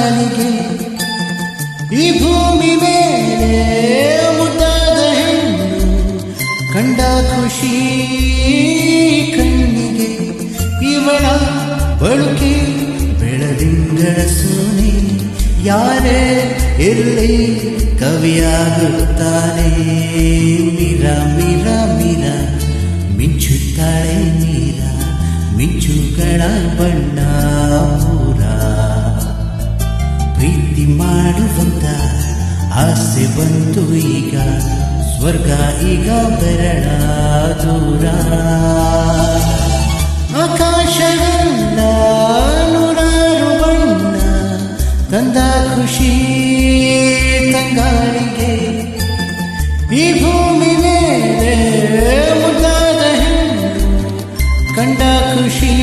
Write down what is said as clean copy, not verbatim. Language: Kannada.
ತಂಗಾಳಿಗೆ ಈ ಭೂಮಿ ಮೇಲೆ ಮುದ್ದಾದ ಹೆಣ್ಣು ಕಂಡ ಖುಷಿ ಕಣ್ಣಿಗೆ ಇವಳ ಬಳುಕೆ ಬೆಳದಿಂಗಳ ಸೋನೆ ಯಾರೇ ಇರಲಿ ಕವಿಯಾಗುತ್ತಾನೆ ಮೀರ ಮೀರ ಮೀರ ಮಿಂಚುತ್ತಾಳೆ ನೀರ ಮಿಂಚುಗಳ ಬಣ್ಣ ಪೂರ ಪ್ರೀತಿ ಮಾಡುವಂತ ಆಸೆ ಬಂತು ಈಗ ಸ್ವರ್ಗ ಈಗ ಬೆರಳ ದೂರ ಆಕಾಶವೆಲ್ಲ ನೂರಾರು ಬಣ್ಣ ತಂದ ಖುಷಿ ತಂಗಾಳಿಗೆ ಈ ಭೂಮಿ ಮೇಲೆ ಮುದ್ದಾದ ಹೆಣ್ಣು ಕಂಡ ಖುಷಿ